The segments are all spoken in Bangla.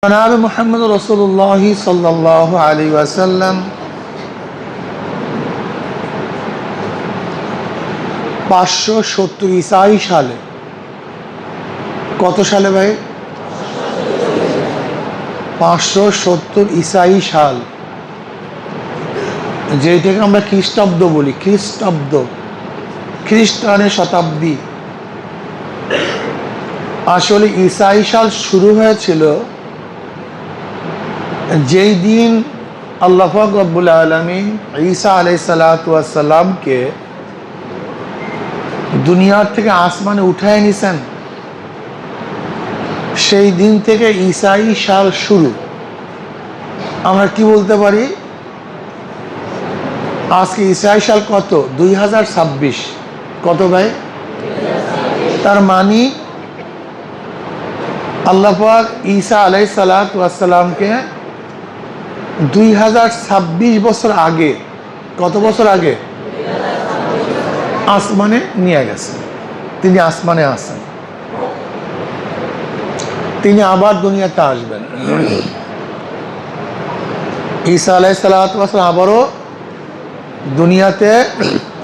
জনাব মুহাম্মদ রাসূলুল্লাহ সাল্লাল্লাহু আলাইহি ওয়াসাল্লাম 570 ঈসাই সালে, কত সালে ভাই? 570 ঈসাই সাল, যেটাকে আমরা খ্রিস্টাব্দ বলি। খ্রিস্টাব্দ, খ্রিস্টানের শতাব্দী। আসলে ঈসাই সাল শুরু হয়েছিল যেই দিন আল্লাহ পাক রব্বুল আলামিন ঈসা আলাইহিস সালাতু ওয়াস সালামকে দুনিয়ার থেকে আসমানে উঠায় নিছেন, সেই দিন থেকে ঈসাই সাল শুরু। আমরা কি বলতে পারি, আজকে ঈসাই সাল কত? 2026। কত ভাই? তার মানে আল্লাহ পাক ঈসা আলাইহিস সালাতু ওয়াস সালামকে 2026 বছর আগে, কত বছর আগে? আসমানে নিয়ে গেছে। তিনি আসমানে আছেন, তিনি আবার দুনিয়াতে আসবেন। ঈসা আলাইহিস সালাতু ওয়াস সালাম আবারও দুনিয়াতে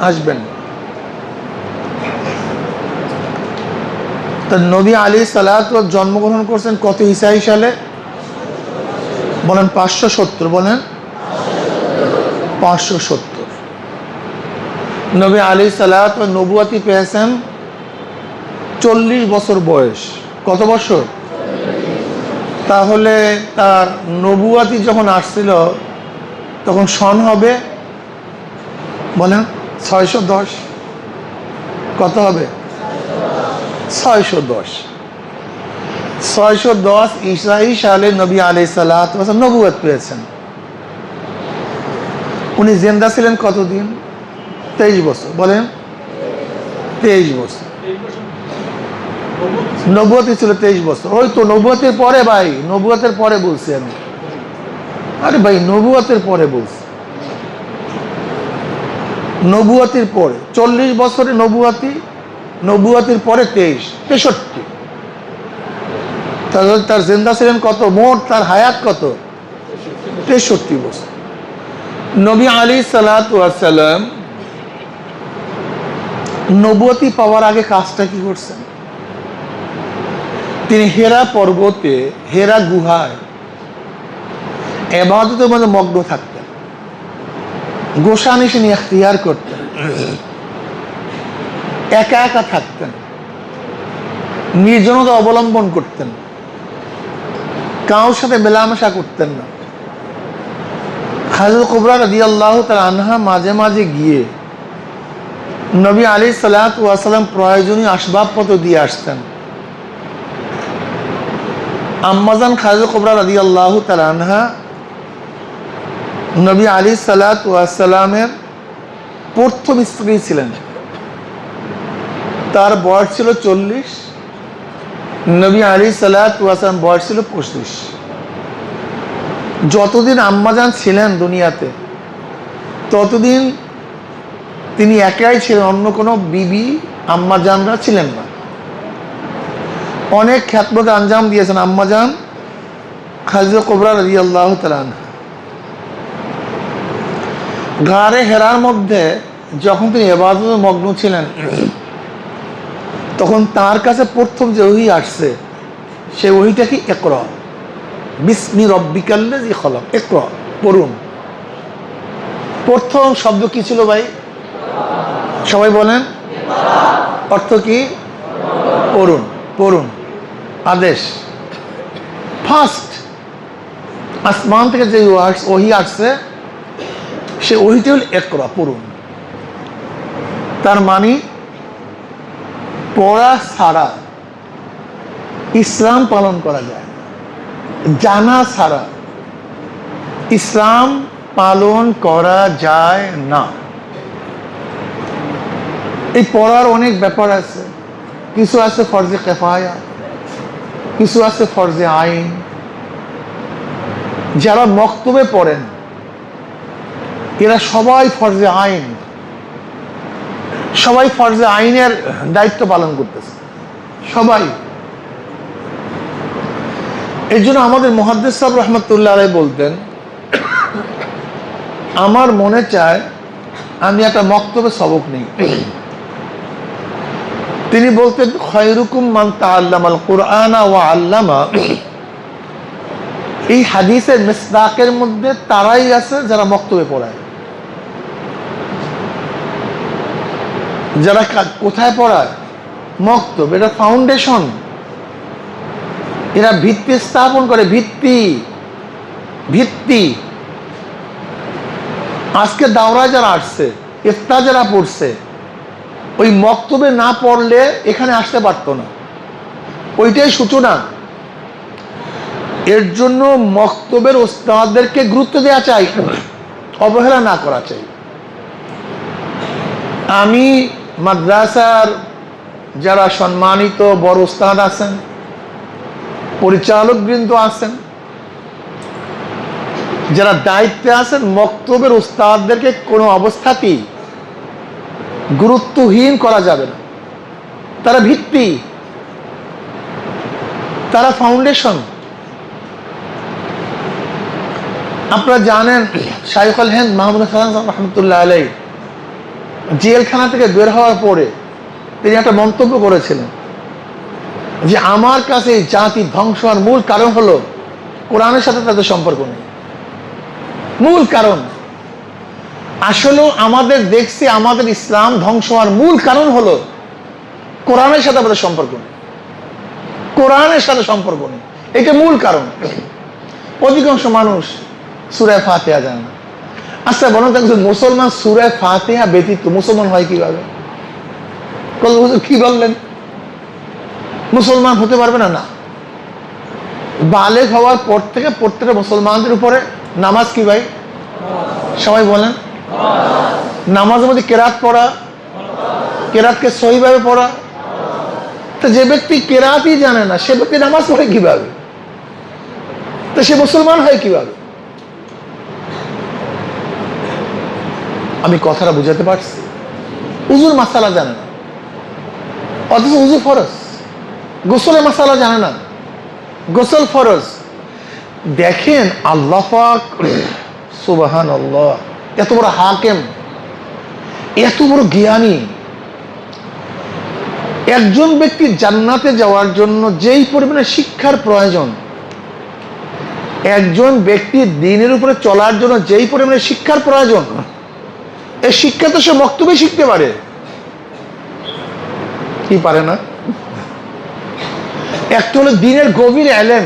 আসবেন। তো নবী আলাইহিস সালাতু জন্মগ্রহণ করছেন কত ঈসাই সালে? বলেন 570, বলেন 570। নবী আলাইহিস সালাতু নবুয়তি পেয়েছেন 40 বছর বয়স। কত বছর? তাহলে তার নবুয়তি যখন আসছিল তখন সন হবে, বলেন 610। কত হবে? 610। 610 ঈসাই সালে নবী আলাইহিস সালাতু ওয়াস সালাম নবুয়ত পেয়েছেন। উনি জিন্দা ছিলেন কতদিন? 23 বছর। বলেন 23 বছর। নবুয়তি ছিল 23 বছর। ওই তো নবুয়তের পরে ভাই, নবুয়তের পরে বলছি আমি। আরে ভাই, নবুয়তের পরে বলছি, নবুয়তির পরে 40 বছরে নবুয়তি, নবুয়তির পরে 63। তাহলে তার জিন্দা ছিলেন কত? মোট তার হায়াত কত? 63 বছর। নবী আলাইহিস সালাতু ওয়াস সালাম নবুয়তি পাওয়ার আগে কাজটা কি করছেন? তিনি হেরা পর্বতে, হেরা গুহায় ইবাদতের মধ্যে মগ্ন থাকতেন, গোসানিসে নিয়ে ইখতিয়ার করতেন, একা একা থাকতেন, নির্জনতা অবলম্বন করতেন, কারোর সাথে মেলামেশা করতেন না। হাজরত কুবরা রাদিয়াল্লাহু তাআলা আনহা মাঝে মাঝে গিয়ে নবী আলাইহিস সালাতু ওয়াস সালাম প্রয়োজনীয় আসবাবপত্র দিয়ে আসতেন। আম্মাজান হাজরত কুবরা রাদিয়াল্লাহু তাআলা আনহা নবী আলাইহিস সালাতু ওয়াস সালামের প্রথম স্ত্রী ছিলেন। তার বয়স ছিল 40, নবী আলাইহিস সালাতু ওয়াস সালাম বয়স ছিল 25। যতদিন আম্মাজান ছিলেন দুনিয়াতে ততদিন তিনি একাই ছিলেন, অন্য কোনো বিবি আম্মাজানরা ছিলেন না। অনেক খ্যাতমতে আঞ্জাম দিয়েছেন আম্মাজান হযরত কুবরা রাদিয়াল্লাহু তাআলা আনহা। গারে হেরার মধ্যে যখন তিনি ইবাদতে মগ্ন ছিলেন তখন তার কাছে প্রথম যে ওহী আসছে সেই ওহীটা কি? ইকরা বিসমি রব্বিকাল্লাযী খলাক। ইকরা, পড়ুন। প্রথম শব্দ কি ছিল ভাই? সবাই বলেন অর্থ কি? পড়ুন, পড়ুন, আদেশ। ফার্স্ট আসমান থেকে যে ওহী আসছে সে ওহীটা হল ইকরা, পড়ুন। তার মানে পড়া ছাড়া ইসলাম পালন করা যায় না, জানা ছাড়া ইসলাম পালন করা যায় না। এই পড়ার অনেক ব্যাপার আছে, কিছু আছে ফরজে কিফায়া, কিছু আছে ফরজে আইন। যারা মক্তবে পড়েন এরা সবাই ফরজে আইন, সবাই ফরজে আইনের দায়িত্ব পালন করতেছে, সবাই। এই জন্য আমাদের মুহাদ্দিস সাহেব রহমতুল্লাহ আলাইহি বলতেন, আমার মনে চায় আমি একটা মক্তবে সবক নেই। তিনি বলতেন, খায়রুকুম মান তাআল্লামাল কুরআনা ওয়া আল্লামা। এই হাদিসের মিসদাকের মধ্যে তারাই আছে যারা মক্তবে পড়ায়। যারা কোথায় পড়ায়? মক্তব। এটা ফাউন্ডেশন, এরা ভিত্তি স্থাপন করে। ভিত্তি। আজকে দাওরা যারা আসছে, ইফতার যারা পড়ছে, ওই মক্তবে না পড়লে এখানে আসতে পারতো না। ওইটাই সূচনা। এর জন্য মক্তবের ওস্তাদদেরকে গুরুত্ব দেওয়া চাই, অবহেলা না করা চাই। আমি মাদ্রাসার যারা সম্মানিত বড় ওস্তাদ আছেন, পরিচালকবৃন্দ আছেন, যারা দায়িত্বে আছেন, মক্তবের ওস্তাদদেরকে কোনো অবস্থাতেই গুরুত্বহীন করা যাবে না। তারা ভিত্তি, তারা ফাউন্ডেশন। আপনারা জানেন শাইখুল হিন্দ মাহমুদ হাসান রহমতুল্লাহ আলাইহি জেলখানা থেকে বের হওয়ার পরে তিনি একটা মন্তব্য করেছিলেন যে আমার কাছে এই জাতি ধ্বংস হওয়ার মূল কারণ হলো কোরআনের সাথে তাদের সম্পর্ক নেই। মূল কারণ আসলে আমাদের দেখছি আমাদের ইসলাম ধ্বংস হওয়ার মূল কারণ হলো কোরআনের সাথে আমাদের সম্পর্ক নেই। কোরআনের সাথে সম্পর্ক নেই, এটা মূল কারণ। অধিকাংশ মানুষ সূরা ফাতিহা জানে না। আচ্ছা বলুন তো, একজন মুসলমান সূরা ফাতিহা ব্যতীত মুসলমান হয় কিভাবে? কি বললেন? মুসলমান হতে পারবে না? না। বালেগ হওয়ার পর থেকে প্রত্যেকটা মুসলমানদের উপরে নামাজ কি ভাই? সবাই বলেন। নামাজের মধ্যে কেরাত পড়া, কেরাতকে সহিভাবে পড়া। তো যে ব্যক্তি কেরাতই জানে না, সে ব্যক্তি নামাজ পড়ে কিভাবে? তো সে মুসলমান হয় কিভাবে? আমি কথাটা বুঝাতে পারছি? উজুর মাসালা জানে না, অথচ উজু ফরজ। গোসলের মাসালা জানে না, গোসল ফরজ। দেখেন আল্লাহ পাক সুবহানাল্লাহ, এত বড় হাকিম, এত বড় জ্ঞানী। একজন ব্যক্তি জান্নাতে যাওয়ার জন্য যেই পরিমাণে শিক্ষার প্রয়োজন, একজন ব্যক্তির দ্বীনের উপরে চলার জন্য যেই পরিমাণে শিক্ষার প্রয়োজন, এই শিক্ষা তো সে মক্তবে শিখতে পারে, কি পারে না? একটা হলো দ্বীনের গভীর ইলম,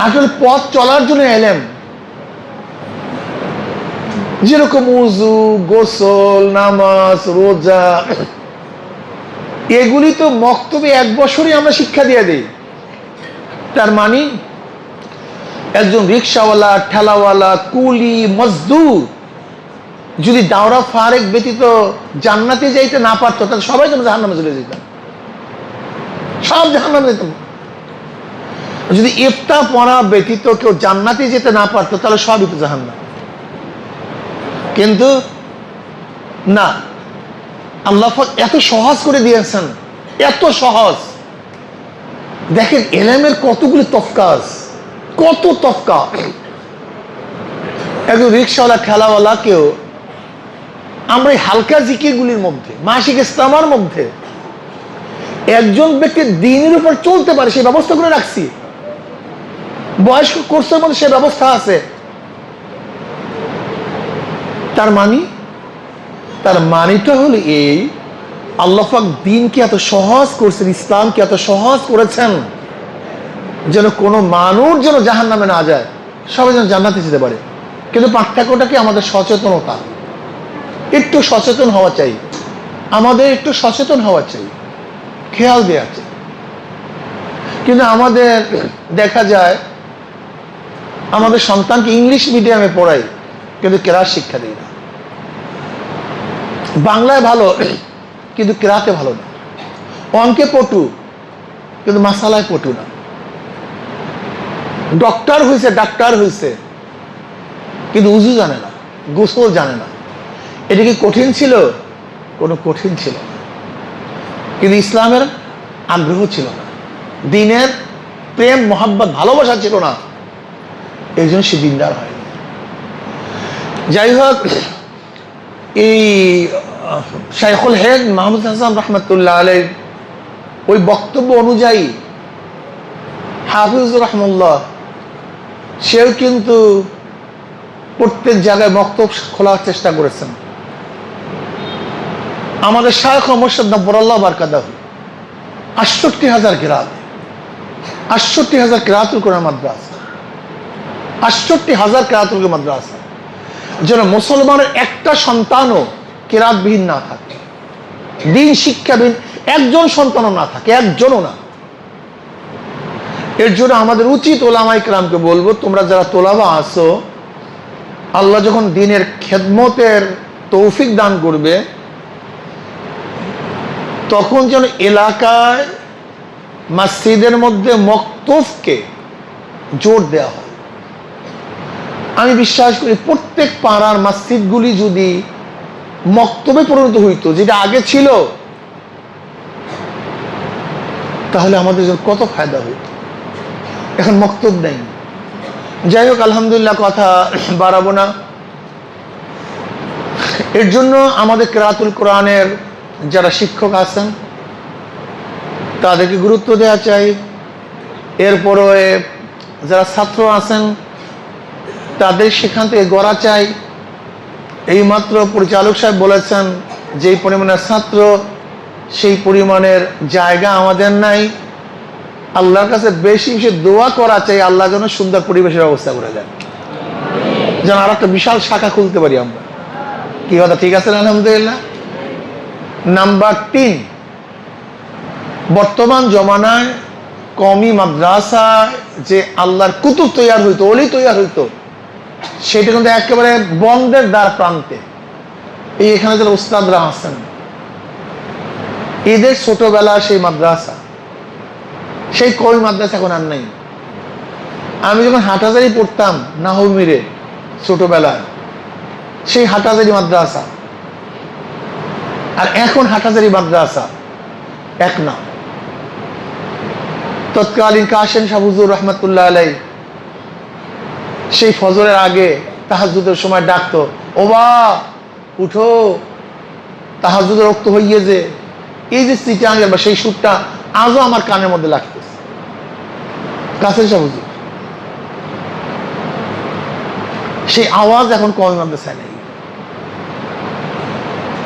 আসলে পথ চলার জন্য ইলম, যেরকম উযু, গোসল, নামাজ, রোজা, এগুলি তো মক্তবে 1 বছরই আমরা শিক্ষা দিয়ে দিই। তার মানে একজন রিক্সাওয়ালা, ঠেলাওয়ালা, কুলি, মজদুর যদি দাওরা ফারেক ব্যতীত জান্নাতে যাইতে না পারতো, তাহলে সবাই যেন জাহান্নামে চলে যেতাম, সব জাহান্নামে যেতাম। যদি ইফতা পড়া ব্যতীত কেউ জান্নাতে যেতে না পারতো, তাহলে সবই তো জাহান্নাম। কিন্তু না, আল্লাহ এত সহজ করে দিয়েছেন, এত সহজ। দেখেন ইলমের কতগুলি তফকাজ, কত তফকা। একজন রিক্সাওয়ালা, ঠেলাওয়ালা কেউ আমরা এই হালকা জিকিরগুলির মধ্যে, মাসিক ইস্তেমার মধ্যে একজন ব্যক্তি দ্বীনের উপর চলতে পারে সেই ব্যবস্থা করে রাখছি। বয়স্ক কোর্সের মধ্যে সে ব্যবস্থা আছে। তার মানিটা হলো এই, আল্লাহ পাক দ্বীনকে এত সহজ করছেন, ইসলামকে এত সহজ করেছেন যেন কোনো মানুষ যেন জাহান্নামে না যায়, সবাই যেন জান্নাতে যেতে পারে। কিন্তু পার্থক্যটা কি? আমাদের সচেতনতা। একটু সচেতন হওয়া চাই, আমাদের একটু সচেতন হওয়া চাই, খেয়াল দেওয়া চাই। কিন্তু আমাদের দেখা যায় আমাদের সন্তানকে ইংলিশ মিডিয়ামে পড়াই, কিন্তু কেরাত শিক্ষা দিই না। বাংলায় ভালো কিন্তু কেরাতে ভালো না, অঙ্কে পটু কিন্তু মাসালায় পটু না। ডাক্তার হয়েছে কিন্তু উজু জানে না, গোসল জানে না। এটা কি কঠিন ছিল? কোনো কঠিন ছিল না, কিন্তু ইসলামের আগ্রহ ছিল না, দ্বীনের প্রেম মোহাব্বত ভালোবাসা ছিল না, এই জন্য সে দিনদার হয়নি। যাই হোক, এই শাইখুল হিন্দ মাহমুদ হাসান রহমতুল্লাহ আলাইহি ওই বক্তব্য অনুযায়ী হাফিজুর রহমুল্লাহ সেও কিন্তু প্রত্যেক জায়গায় বক্তব্য খোলার চেষ্টা করেছেন। আমাদের শায়খ মুর্শিদ নব্বরুল্লাহ বারকাতাহু ৬৮,০০০ কিরাত, ৬৮,০০০ কিরাতুল কোরআন মাদ্রাসা, ৬৮,০০০ কিরাতুল মাদ্রাসা, যেন মুসলমানের একটা সন্তানও কিরাতবিহীন না থাকে, দিন শিক্ষাবিহীন একজন সন্তানও না থাকে, একজনও না। এর জন্য আমাদের উচিত ওলামায়ে কেরামকে বলবো, তোমরা যারা তোলাবা আছো, আল্লাহ যখন দ্বীনের খেদমতের তৌফিক দান করবে, তখন যেন এলাকায় মসজিদের মধ্যে মক্তবকে জোর দেওয়া হয়। আমি বিশ্বাস করি প্রত্যেক পাড়ার মসজিদগুলি যদি মক্তবে পরিণত হইতো, যেটা আগে ছিল, তাহলে আমাদের জন্য কত ফায়দা হইত। এখন মক্তব নেই। যাই হোক, আলহামদুলিল্লাহ, কথা বাড়াবো না। এর জন্য আমাদের কিরাতুল কোরআনের যারা শিক্ষক আছেন তাদেরকে গুরুত্ব দেওয়া চাই। এরপরে যারা ছাত্র আছেন তাদের সেখান থেকে গড়া চাই। এইমাত্র পরিচালক সাহেব বলেছেন যেই পরিমাণের ছাত্র সেই পরিমাণের জায়গা আমাদের নাই। আল্লাহর কাছে বেশি বেশি দোয়া করা চাই, আল্লাহ যেন সুন্দর পরিবেশের ব্যবস্থা করে দেন, যেন আর একটা বিশাল শাখা খুলতে পারি আমরা। কি কথা ঠিক আছে? আলহামদুলিল্লাহ। নাম্বার ৩, বর্তমান জমানায় কওমি মাদ্রাসায় যে আল্লাহর কুতুব তৈয়ার হইতো, অলি তৈয়ার হইতো, সেটা কিন্তু একেবারে বন্ধের দ্বার প্রান্তে। এই এখানে যারা উস্তাদরা আছেন, এদের ছোটবেলা সেই মাদ্রাসা, সেই কওমি মাদ্রাসা এখন আর নাই। আমি যখন হাটহাজারী পড়তাম নাহমিরে ছোটবেলায়, সেই হাটহাজারী মাদ্রাসা আর এখন হাটহাজারী মাদ্রাসা এক না। তৎকালীন কাশেম শাহ হুজুর রহমতুল্লাহ আলাইহি সেই ফজরের আগে তাহাজ্জুদের সময় ডাকতো, ও বা উঠো, তাহাজ্জুদের রক্ত হইয়ে যে এই যে চিটাঙ্গের বা সেই সুরটা আজও আমার কানের মধ্যে লাগতেছে। কাশেম শাহ হুজুর সেই আওয়াজ এখন কওমি মাদ্রাসায় নেই।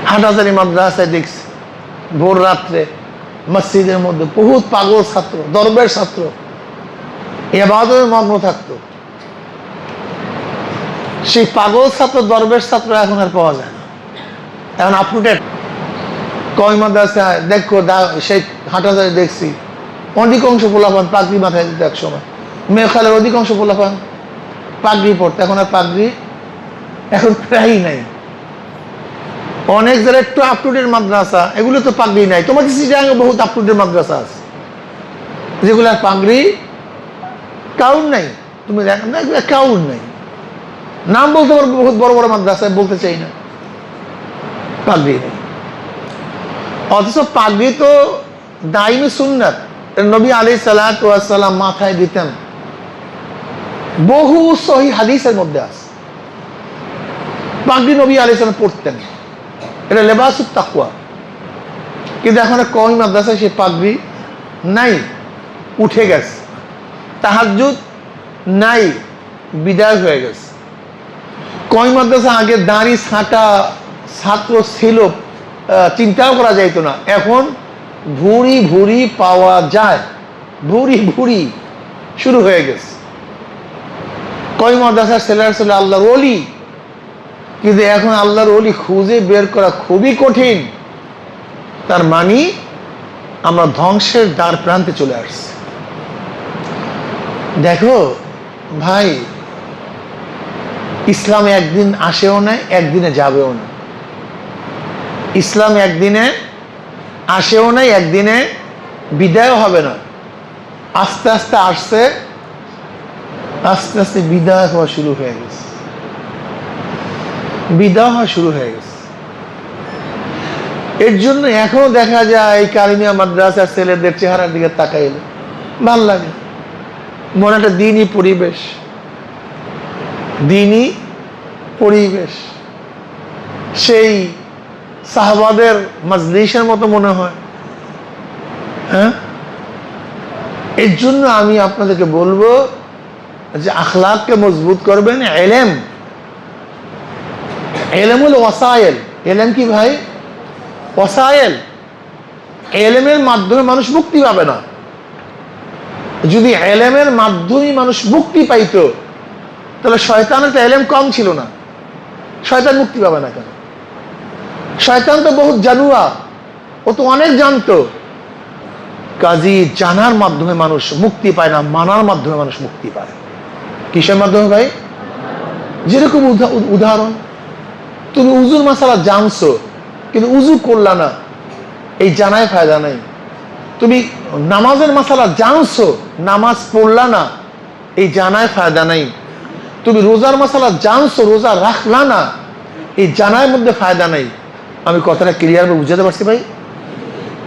হাটহাজারী মাদ্রাসায় দেখছি ভোর রাত্রে মসজিদের মধ্যে বহুত পাগল ছাত্র, দরবেশ ছাত্র ইবাদতে মগ্ন থাকতো। সেই পাগল ছাত্র, দরবেশ ছাত্র এখন আর পাওয়া যায় না। এখন আপটুডেট কওমি মাদ্রাসায় দেখো, সেই হাটহাজারী দেখছি অধিকাংশ পোলাপান পাগড়ি মাথায় দিত। এক সময় মেয়েখালের অধিকাংশ পোলাপান পাগড়ি পড়তো, এখন আর পাগড়ি এখন প্রায়ই নাই। অনেক যারা একটু আপটুডেট মাদ্রাসা, এগুলো তো পাগড়ি নাই। তোমাদের চিটাগাঙ্গে বহুত আপটুডেট মাদ্রাসা আছে যেগুলো আর পাগড়ি কাউন নাই। তুমি দেখো না, এগুলো কাউন নাই। নাম বলতে পারবো বহুত বড় বড় মাদ্রাসায়, বলতে চাই না, পাগড়ি নেই। অথচ পাগড়ি তো দাইমি সুন্নাত, নবী আলাইহিস সালাতু ওয়াস সালাম মাথায় দিতেন, বহু সহিহ হাদিসের মধ্যে আছে পাগড়ি নবী আলাইহিস সালাম পড়তেন। এটা লেবাসুত তাকওয়া। কিন্তু এখন কওমি মাদ্রাসায় সে পাগড়ি নাই, উঠে গেছে। তাহাজ্জুদ নাই, বিদায় হয়ে গেছে। কওমি মাদ্রাসা আগে দাঁড়ি ছাঁটা ছাত্র ছিল, চিন্তাও করা যাইতো না। এখন ভুঁড়ি ভুঁড়ি পাওয়া যায়, ভুঁড়ি ভুঁড়ি শুরু হয়ে গেছে। কওমি মাদ্রাসার ছেলেরা ছিল আল্লাহর ওলি, কিন্তু এখন আল্লাহর ওলি খুঁজে বের করা খুবই কঠিন। তার মানে আমরা ধ্বংসের দ্বার প্রান্তে চলে আসছি। দেখো ভাই, ইসলাম একদিন আসেও না, একদিনে যাবেও না। ইসলাম একদিনে আসেও না, একদিনে বিদায়ও হবে না। আস্তে আস্তে আসছে, আস্তে আস্তে বিদায় হওয়া শুরু হয়ে গেছে, বিদায় হওয়া শুরু হয়ে গেছে। এর জন্য এখনো দেখা যায় কারিমিয়া মাদ্রাসার ছেলেদের চেহারার দিকে তাকাইলে ভাল লাগে। মনে একটা দিনই পরিবেশ, দিনই পরিবেশ সেই সাহাবাদের মাজলিসের মতো মনে হয়। হ্যাঁ, এর জন্য আমি আপনাদেরকে বলবো যে আখলাককে মজবুত করবেন। এলেম, এলেমুল ওয়াসায়েল। এলেম কি ভাই? ওয়াসায়েল। এলেমের মাধ্যমে মানুষ মুক্তি পাবে না। যদি এলেমের মাধ্যমে মানুষ মুক্তি পাইতো তাহলে শয়তানের তো এলেম কম ছিল না, শয়তান মুক্তি পাবে না কেন? শয়তান তো বহুত জানুয়া, ও তো অনেক জানতো। কাজী জানার মাধ্যমে মানুষ মুক্তি পায় না, মানার মাধ্যমে মানুষ মুক্তি পায়। কিসের মাধ্যমে ভাই? যেরকম উদাহরণ, তুমি উজুর মাসালা জানছো কিন্তু উজু করলা না, এই জানায় ফায়দা নাই। তুমি নামাজের মাসালা জানছো, নামাজ পড়লা না, এই জানায় ফায়দা নাই। তুমি রোজার মাসালা জানছো, রোজা রাখলা না, এই জানার মধ্যে ফায়দা নাই। আমি কথাটা ক্লিয়ার বুঝাতে পারছি ভাই?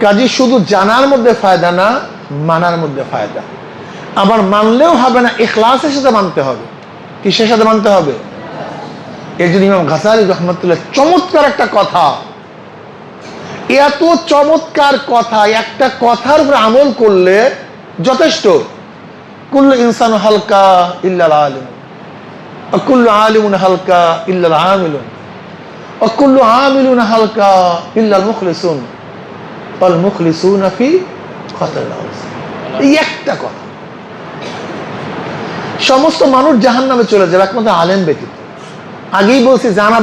কাজে শুধু জানার মধ্যে ফায়দা না, মানার মধ্যে ফায়দা। আবার মানলেও হবে না, ইখলাসের সাথে মানতে হবে। কিসের সাথে মানতে হবে? এর জন্য ইমাম গাসালি রহমতুল্লাহ চমৎকার একটা কথা, এত চমৎকার কথা, একটা কথার উপর আমল করলে যথেষ্ট। কুল্লু ইনসান হালকা ইল্লাল আলিম, কুল্লু আলিমুন হালকা ইল্লাল আমিলুন, কুল্লু আমিলুন হালকা ইল্লাল মুখলিসুন, ওয়াল মুখলিসুনা ফি খাতারিল আযীম। এই একটা কথা। সমস্ত মানুষ জাহান্নামে চলে যাবে একমাত্র আলেম ব্যতীত। আগেই বলছি, জানা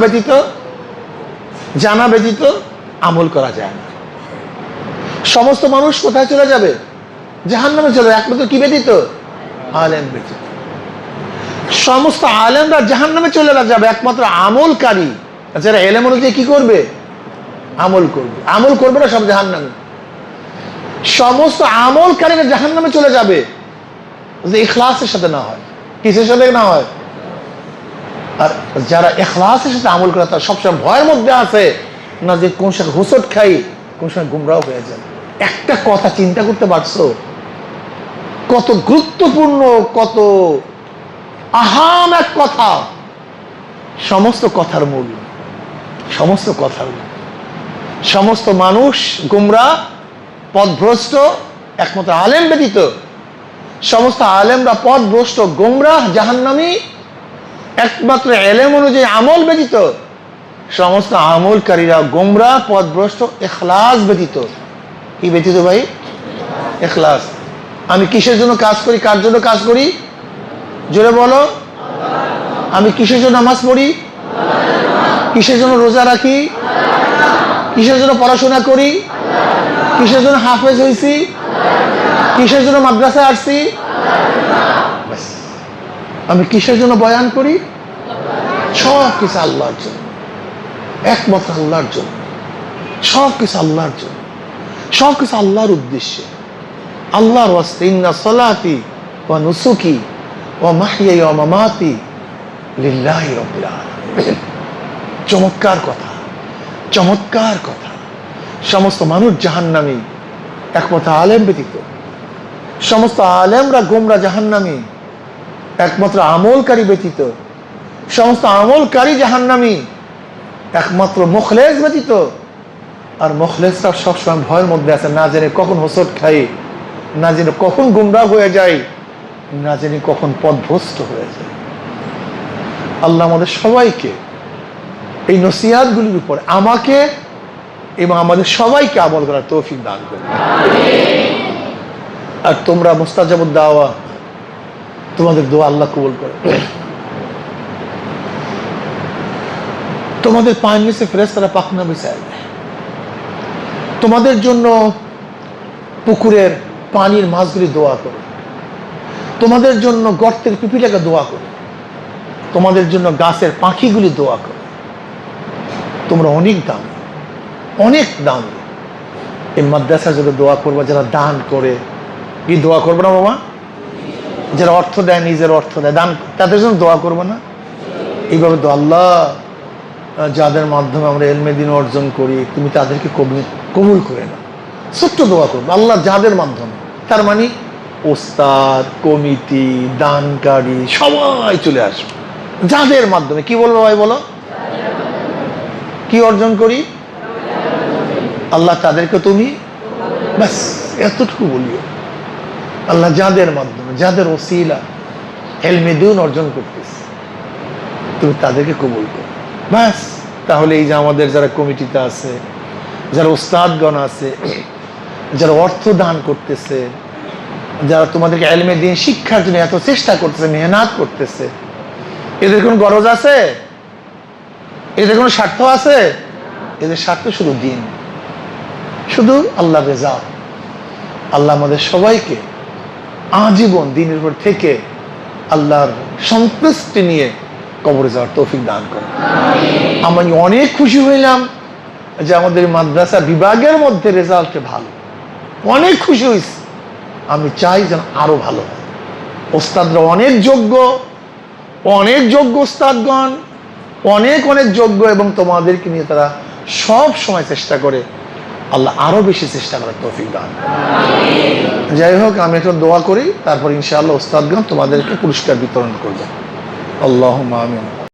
ব্যতীত আমল করা যায় না। সমস্ত মানুষ কোথায় চলে যাবে? জাহান্নামে চলে যাবে একমাত্র কি ব্যতীত? আলেম ব্যতীত। সমস্ত আলেমরা জাহান্নামে চলে যাবে একমাত্র আমলকারী যারা এলেম অনুযায়ী কি করবে? আমল করবে। আমল করবে না সব জাহান্নামে। সমস্ত আমলকারীরা জাহান্নামে চলে যাবে যে ইখলাসের সাথে না হয়। কিসের সাথে না হয়? আর যারা ইখলাসের সাথে আমল করে তারা সবসময় ভয়ের মধ্যে আছে না যে কোন সময় হোঁচট খাই, কোন সময় গুমরাহ হয়ে যায়। একটা কথা চিন্তা করতে পারছো? কত গুরুত্বপূর্ণ, কত আহাম এক কথা। সমস্ত কথার মূল, সমস্ত কথার মূল। সমস্ত মানুষ গুমরাহ, পথভ্রষ্ট একমাত্র আলেম ব্যতীত। সমস্ত আলেমরা পথভ্রষ্ট, গুমরাহ, জাহান্নামী একমাত্র এলেম অনুযায়ী আমল ব্যতীত। সমস্ত আমলকারীরা গুমরাহ, পথভ্রষ্ট ইখলাস ব্যতীত। কি ব্যতীত ভাই? ইখলাস। আমি কিসের জন্য কাজ করি? কার জন্য কাজ করি? জোরে বলো। আমি কিসের জন্য নামাজ পড়ি? কিসের জন্য রোজা রাখি? কিসের জন্য পড়াশোনা করি? কিসের জন্য হাফেজ হয়েছি? কিসের জন্য মাদ্রাসায় আসছি? আমি কিসের জন্য বয়ান করি? সব কিছু আল্লাহর জন্য, একমাত্র আল্লাহর জন্য। সব কিছু আল্লাহর জন্য, সব কিছু আল্লাহর উদ্দেশ্যে, আল্লাহর ওয়াস্তে। ইন্না সলাতি ওয়া নুসুকি ওয়া মাহইয়ায়া ওয়া মামাতি লিল্লাহি রাব্বিল আলামিন। চমৎকার কথা, চমৎকার কথা। সমস্ত মানুষ জাহান্নামী একমাত্র আলেম ব্যতীত। সমস্ত আলেমরা গুমরাহ, জাহান্নামী একমাত্র আমলকারী ব্যতীত। সমস্ত আমলকারী জাহান্নামী একমাত্র মুখলেস ব্যতীত। আর মুখলেসরা সবসময় ভয়ের মধ্যে আছে, না জেনে কখন হোঁচট খাই, না জেনে কখন গুমরাহ হয়ে যায়, না জেনে কখন পথভ্রষ্ট হয়ে যায়। আল্লাহ আমাদের সবাইকে এই নসিহাতগুলির উপর, আমাকে এবং আমাদের সবাইকে আমল করার তৌফিক দান করুন। আর তোমরা মুস্তাজাবুদ দাওয়া, তোমাদের দোয়া আল্লাহ কবুল করে। তোমাদের পায়ের নিচে ফেরেশতারা পাখনা বিছায় দেয়। তোমাদের জন্য পুকুরের পানির মাছগুলি দোয়া করে, তোমাদের জন্য গর্তের পিপিটাকে দোয়া করে, তোমাদের জন্য গাছের পাখিগুলি দোয়া করে। তোমরা অনেক দামি, অনেক দামি। এই মাদ্রাসার জন্য দোয়া করবা, যারা দান করে। কি দোয়া করবো না বাবা? যারা অর্থ দেয়, নিজের অর্থ দেয়, দান, তাদের জন্য দোয়া করবো না? এইভাবে তো আল্লাহ যাদের মাধ্যমে আমরা ইলমে দ্বীন অর্জন করি, তুমি তাদেরকে কবুল করে নাও। ছোট্ট দোয়া করবো, আল্লাহ যাদের মাধ্যমে। তার মানে ওস্তাদ, কমিটি, দানকারী সবাই চলে আসবে। যাদের মাধ্যমে কি বলবো ভাই বলো, কি অর্জন করি? আল্লাহ তাদেরকে তুমি ব্যাস এতটুকু বলিও। আল্লাহ যাদের মাধ্যমে, যাদের ওসিলা ইলমে দীন অর্জন করতেছে, তুমি তাদেরকে কবুল করো ব্যাস। তাহলে এই যে আমাদের যারা কমিটিতে আছে, যারা ওস্তাদগণ আছে, যারা অর্থ দান করতেছে, যারা তোমাদেরকে ইলমে দীন শিক্ষার জন্য এত চেষ্টা করতেছে, মেহনত করতেছে, এদের কোনো গরজ আছে? এদের কোনো স্বার্থ আছে? এদের স্বার্থ শুধু দিন, শুধু আল্লাহ রেজা। আল্লাহ আমাদের সবাইকে আজীবন দিনের উপর থেকে আল্লাহর সন্তুষ্টি নিয়ে কবরে যাওয়ার তৌফিক দান করে। আমি অনেক খুশি হইলাম যে আমাদের মাদ্রাসা বিভাগের মধ্যে রেজাল্টে ভালো, অনেক খুশি হয়েছি। আমি চাই যেন আরো ভালো হয়। ওস্তাদরা অনেক যোগ্য, অনেক যোগ্য ওস্তাদগণ, অনেক অনেক যোগ্য, এবং তোমাদেরকে নিয়ে তারা সব সময় চেষ্টা করে। আল্লাহ আরো বেশি চেষ্টা করার তৌফিক দান। যাই হোক, আমি এখন দোয়া করি, তারপর ইনশাআল্লাহ ওস্তাদগণ তোমাদেরকে পুরস্কার বিতরণ করবে। আল্লাহুম্মা আমিন।